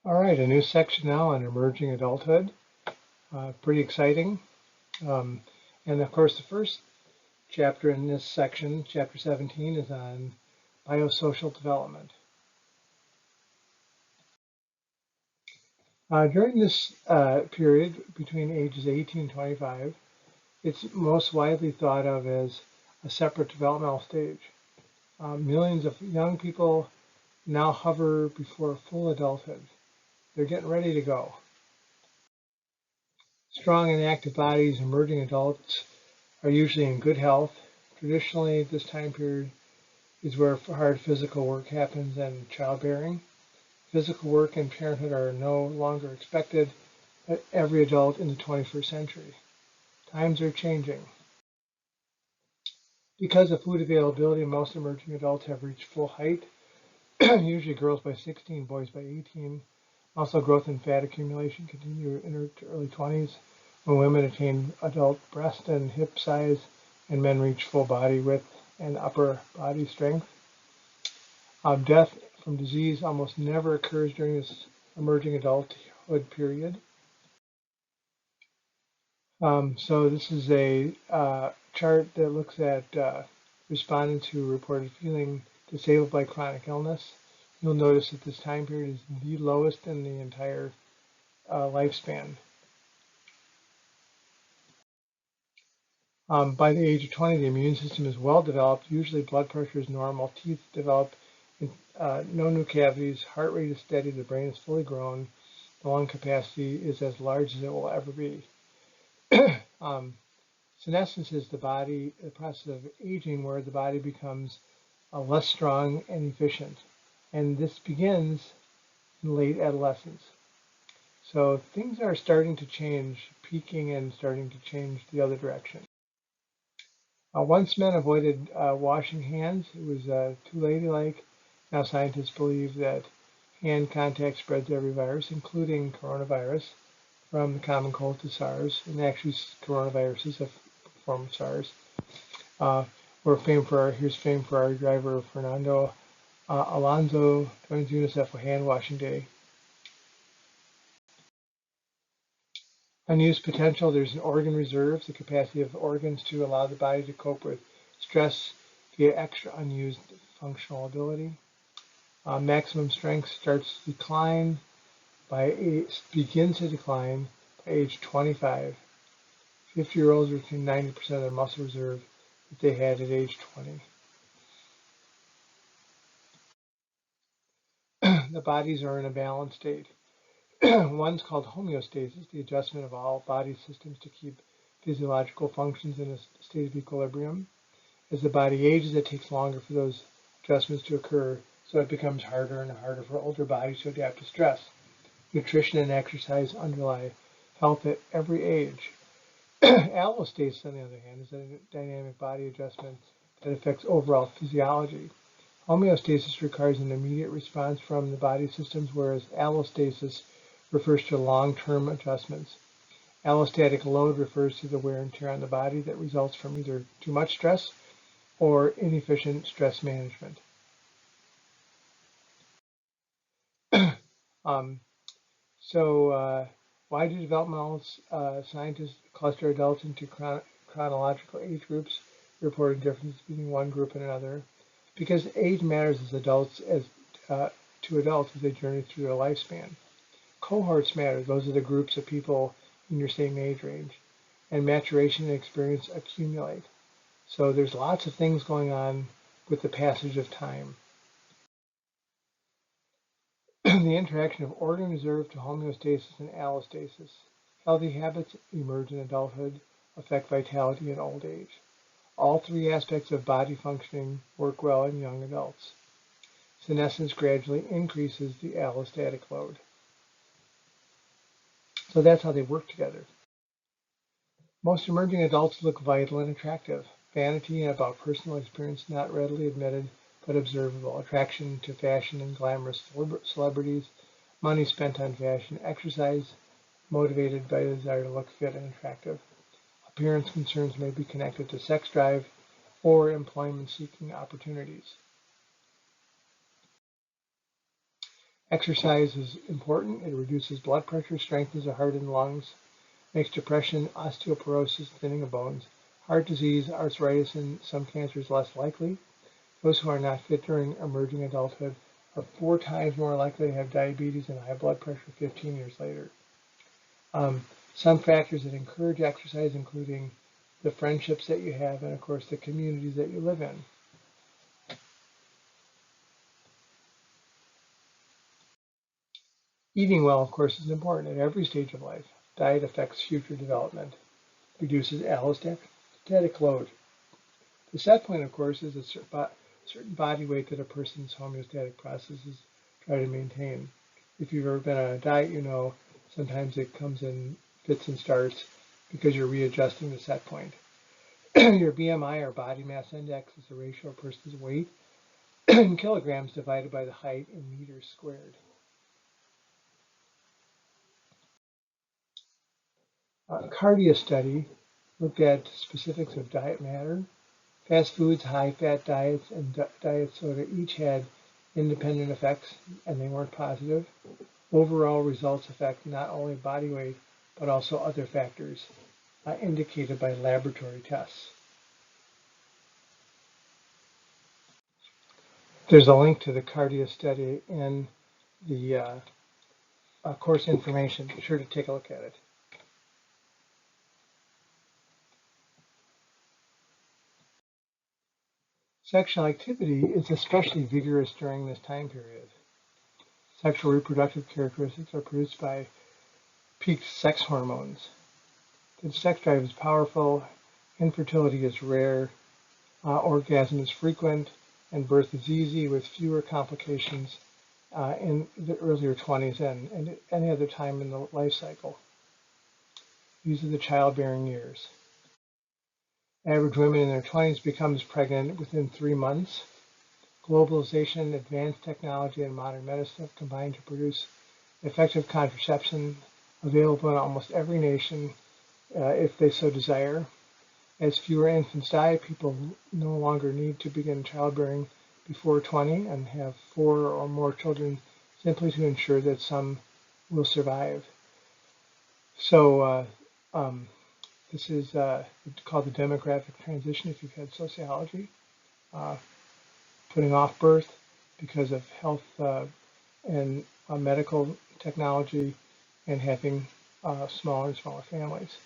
All right, a new section now on emerging adulthood. Pretty exciting. Um, and of course, the first chapter in this section, chapter 17, is on biosocial development. During this period between ages 18 and 25, it's most widely thought of as a separate developmental stage. Millions of young people now hover before full adulthood. They're getting ready to go. Strong and active bodies, emerging adults are usually in good health. Traditionally, this time period is where hard physical work happens and childbearing. Physical work and parenthood are no longer expected by every adult in the 21st century. Times are changing. Because of food availability, most emerging adults have reached full height, usually girls by 16, boys by 18. Muscle growth and fat accumulation continue into early 20s when women attain adult breast and hip size and men reach full body width and upper body strength. Death from disease almost never occurs during this emerging adulthood period. So this is a chart that looks at respondents who reported feeling disabled by chronic illness. You'll notice that this time period is the lowest in the entire lifespan. By the age of 20, the immune system is well developed. Usually blood pressure is normal, teeth develop, no new cavities, heart rate is steady, the brain is fully grown, the lung capacity is as large as it will ever be. Senescence is the process of aging where the body becomes less strong and efficient. And this begins in late adolescence. So things are starting to change, peaking and starting to change the other direction. Once men avoided washing hands, it was too ladylike. Now scientists believe that hand contact spreads every virus, including coronavirus, from the common cold to SARS. And actually, coronavirus is a form of SARS. Here's fame for our driver, Fernando Alonso, joins UNICEF for Hand Washing Day. Unused potential, there's an organ reserve, the capacity of organs to allow the body to cope with stress via extra unused functional ability. Maximum strength begins to decline by age 25. 50-year-olds retain 90% of their muscle reserve that they had at age 20. The bodies are in a balanced state. One's called homeostasis, the adjustment of all body systems to keep physiological functions in a state of equilibrium. As the body ages, it takes longer for those adjustments to occur, so it becomes harder and harder for older bodies to adapt to stress. Nutrition and exercise underlie health at every age. Allostasis, on the other hand, is a dynamic body adjustment that affects overall physiology. Homeostasis requires an immediate response from the body systems, whereas allostasis refers to long-term adjustments. Allostatic load refers to the wear and tear on the body that results from either too much stress or inefficient stress management. Why do developmental scientists cluster adults into chronological age groups, reporting differences between one group and another? Because age matters to adults as they journey through their lifespan. Cohorts matter. Those are the groups of people in your same age range. And maturation and experience accumulate. So there's lots of things going on with the passage of time. The interaction of organ reserve to homeostasis and allostasis. Healthy habits emerge in adulthood, affect vitality in old age. All three aspects of body functioning work well in young adults. Senescence gradually increases the allostatic load. So that's how they work together. Most emerging adults look vital and attractive. Vanity and about personal experience not readily admitted but observable. Attraction to fashion and glamorous celebrities. Money spent on fashion. Exercise motivated by the desire to look fit and attractive. Appearance concerns may be connected to sex drive or employment-seeking opportunities. Exercise is important. It reduces blood pressure, strengthens the heart and lungs, makes depression, osteoporosis, thinning of bones, heart disease, arthritis, and some cancers less likely. Those who are not fit during emerging adulthood are 4 times more likely to have diabetes and high blood pressure 15 years later. Some factors that encourage exercise, including the friendships that you have and, of course, the communities that you live in. Eating well, of course, is important at every stage of life. Diet affects future development, reduces allostatic load. The set point, of course, is a certain body weight that a person's homeostatic processes try to maintain. If you've ever been on a diet, you know sometimes it comes in fits and starts because you're readjusting the set point. Your BMI or body mass index is the ratio of a person's weight in kilograms divided by the height in meters squared. A cardia study looked at specifics of diet matter. Fast foods, high-fat diets, and diet soda each had independent effects, and they weren't positive. Overall results affect not only body weight, but also other factors indicated by laboratory tests. There's a link to the cardia study in the course information. Be sure to take a look at it. Sexual activity is especially vigorous during this time period. Sexual reproductive characteristics are produced by peak sex hormones. The sex drive is powerful, infertility is rare, orgasm is frequent, and birth is easy with fewer complications in the earlier 20s and any other time in the life cycle. These are the childbearing years. Average women in their 20s becomes pregnant within 3 months. Globalization, advanced technology, and modern medicine have combined to produce effective contraception available in almost every nation if they so desire. As fewer infants die, people no longer need to begin childbearing before 20 and have 4 or more children simply to ensure that some will survive. So this is called the demographic transition if you've had sociology. Putting off birth because of health and medical technology and having smaller and smaller families.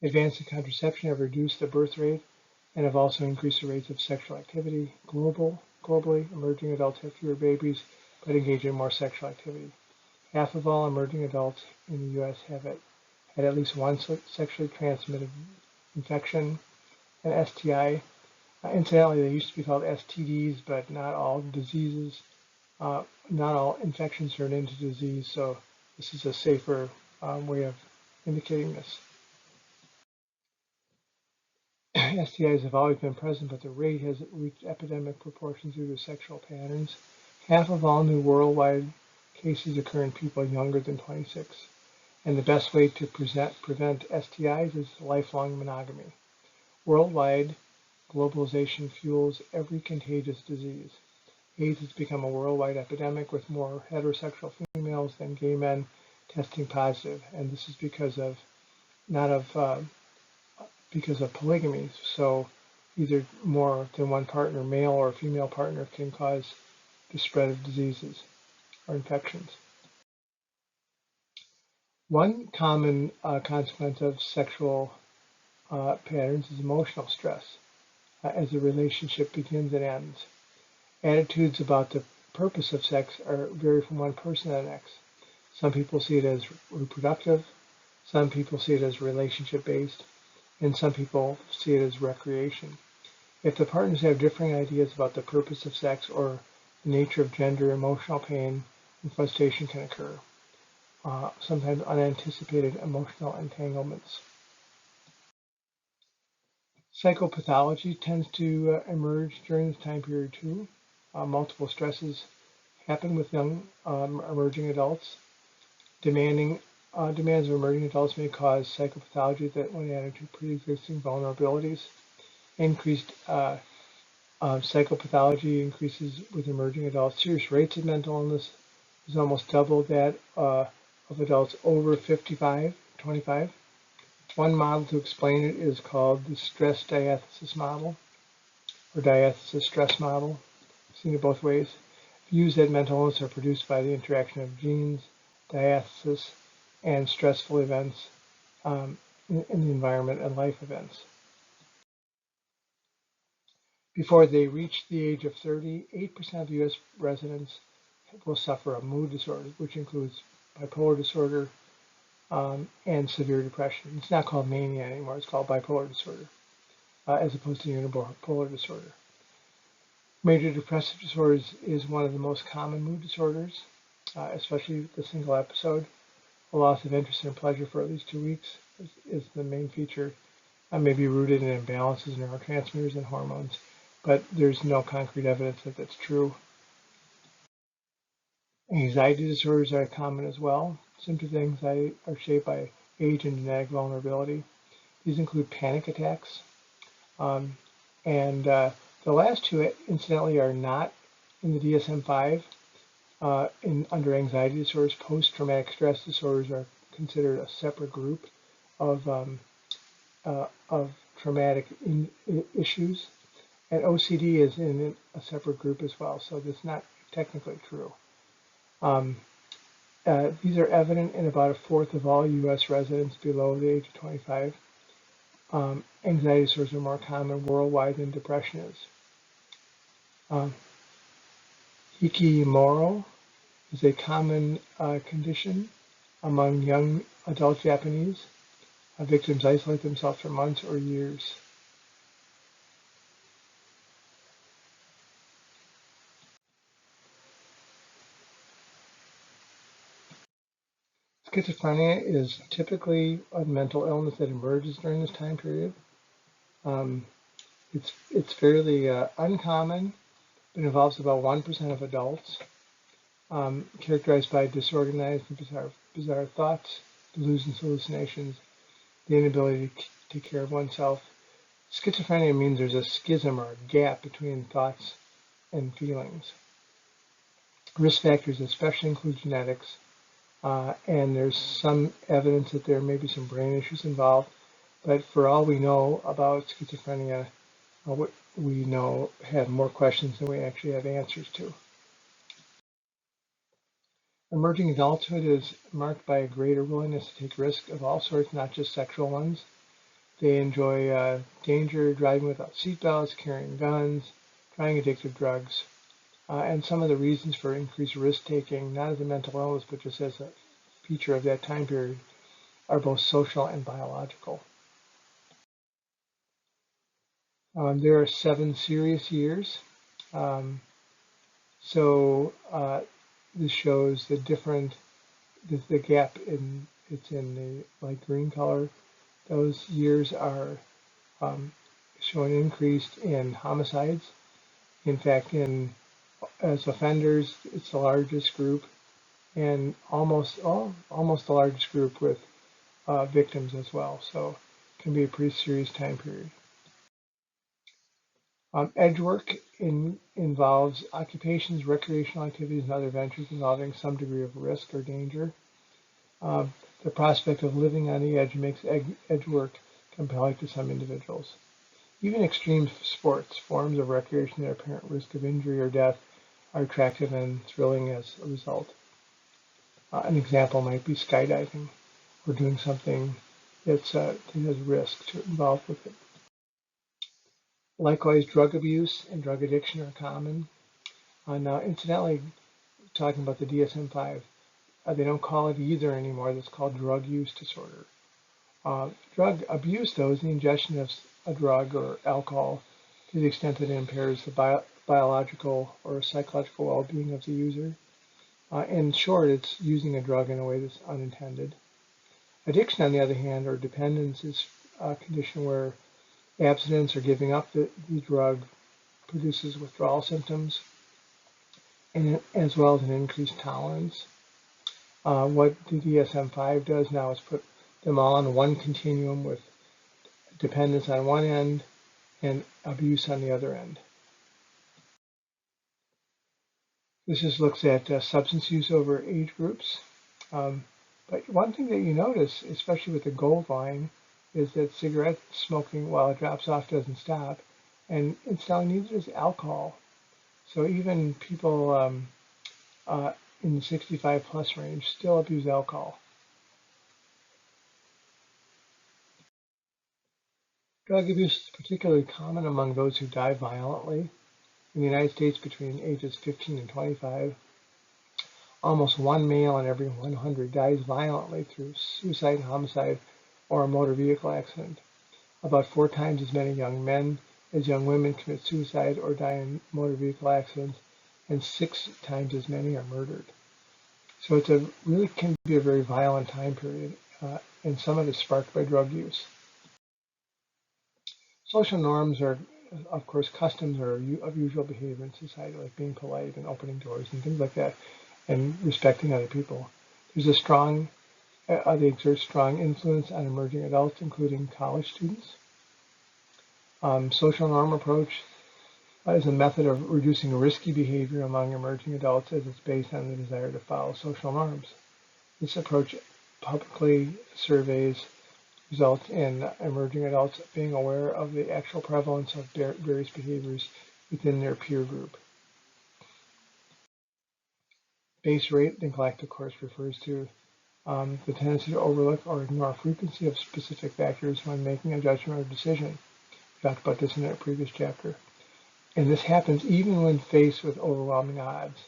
Advances in contraception have reduced the birth rate and have also increased the rates of sexual activity. Globally, emerging adults have fewer babies but engage in more sexual activity. Half of all emerging adults in the U.S. have had at least one sexually transmitted infection, an STI. Incidentally, they used to be called STDs, but not all diseases, not all infections turn into disease, so this is a safer way of indicating this. STIs have always been present, but the rate has reached epidemic proportions due to sexual patterns. Half of all new worldwide cases occur in people younger than 26. And the best way to prevent STIs is lifelong monogamy. Worldwide, globalization fuels every contagious disease. AIDS has become a worldwide epidemic with more heterosexual females than gay men testing positive, and this is because of because of polygamy. So either more than one partner, male or female partner, can cause the spread of diseases or infections. One common consequence of sexual patterns is emotional stress as the relationship begins and ends. Attitudes about the purpose of sex vary from one person to the next. Some people see it as reproductive, some people see it as relationship-based, and some people see it as recreation. If the partners have differing ideas about the purpose of sex or the nature of gender, emotional pain and frustration can occur. Sometimes unanticipated emotional entanglements. Psychopathology tends to emerge during this time period too. Multiple stresses happen with young emerging adults. Demands of emerging adults may cause psychopathology that when added to pre-existing vulnerabilities. Increased Psychopathology increases with emerging adults. Serious rates of mental illness is almost double that of adults over 25. One model to explain it is called the stress diathesis model, or diathesis stress model. I've seen it both ways. Views that mental illness are produced by the interaction of genes, diathesis, and stressful events in the environment and life events. Before they reach the age of 30, 8% of U.S. residents will suffer a mood disorder, which includes bipolar disorder and severe depression. It's not called mania anymore, it's called bipolar disorder, as opposed to unipolar disorder. Major depressive disorders is one of the most common mood disorders, especially the single episode. A loss of interest and pleasure for at least 2 weeks is the main feature. May be rooted in imbalances in neurotransmitters and hormones, but there's no concrete evidence that that's true. Anxiety disorders are common as well. Symptoms of anxiety are shaped by age and genetic vulnerability. These include panic attacks. And the last two, incidentally, are not in the DSM-5. Under anxiety disorders, post-traumatic stress disorders are considered a separate group of traumatic issues. And OCD is in a separate group as well, so that's not technically true. These are evident in about a fourth of all U.S. residents below the age of 25. Anxiety disorders are more common worldwide than depression is. Hikikomoro is a common condition among young adult Japanese. Victims isolate themselves for months or years. Schizophrenia is typically a mental illness that emerges during this time period. It's fairly uncommon. It involves about 1% of adults, characterized by disorganized and bizarre thoughts, delusions, hallucinations, the inability to take care of oneself. Schizophrenia means there's a schism or a gap between thoughts and feelings. Risk factors especially include genetics, and there's some evidence that there may be some brain issues involved, but for all we know about schizophrenia, we know have more questions than we actually have answers to. Emerging adulthood is marked by a greater willingness to take risks of all sorts, not just sexual ones. They enjoy danger, driving without seatbelts, carrying guns, trying addictive drugs. And some of the reasons for increased risk-taking, not as a mental illness, but just as a feature of that time period, are both social and biological. There are 7 serious years. This shows the gap it's in the light green color. Those years are showing increased in homicides. In fact, as offenders, it's the largest group, and almost the largest group with victims as well. So it can be a pretty serious time period. Edge work involves occupations, recreational activities, and other ventures involving some degree of risk or danger. The prospect of living on the edge makes edge work compelling to some individuals. Even extreme sports, forms of recreation at apparent risk of injury or death, are attractive and thrilling as a result. An example might be skydiving, or doing something that has risk involved with it. Likewise, drug abuse and drug addiction are common. Now, incidentally, talking about the DSM-5, they don't call it either anymore. That's called drug use disorder. Drug abuse, though, is the ingestion of a drug or alcohol to the extent that it impairs the biological or psychological well-being of the user. In short, it's using a drug in a way that's unintended. Addiction, on the other hand, or dependence, is a condition where abstinence or giving up the drug produces withdrawal symptoms, and as well as an increased tolerance. What the DSM-5 does now is put them all on one continuum with dependence on one end and abuse on the other end. This just looks at substance use over age groups. But one thing that you notice, especially with the gold line, is that cigarette smoking, while it drops off, doesn't stop. And incidentally, neither does alcohol. So even people in the 65 plus range still abuse alcohol. Drug abuse is particularly common among those who die violently. In the United States, between ages 15 and 25, almost one male in every 100 dies violently through suicide, homicide, or a motor vehicle accident. About 4 times as many young men as young women commit suicide or die in motor vehicle accidents, and 6 times as many are murdered. So it's really can be a very violent time period, and some of it sparked by drug use. Social norms are, of course, customs are of usual behavior in society, like being polite and opening doors and things like that, and respecting other people. There's a strong, they exert strong influence on emerging adults, including college students. Social norm approach is a method of reducing risky behavior among emerging adults as it's based on the desire to follow social norms. This approach publicly surveys results in emerging adults being aware of the actual prevalence of various behaviors within their peer group. Base rate neglect, of course, refers to the tendency to overlook or ignore frequency of specific factors when making a judgment or decision. We talked about this in a previous chapter. And this happens even when faced with overwhelming odds.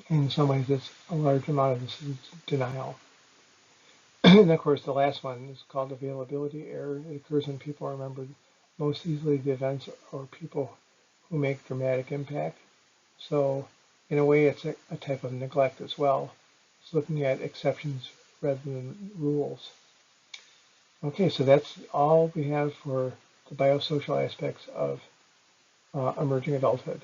And in some ways, a large amount of this is denial. And of course, the last one is called availability error. It occurs when people remember most easily the events or people who make dramatic impact. So in a way, it's a type of neglect as well. It's looking at exceptions rather than rules. Okay, so that's all we have for the biosocial aspects of emerging adulthood.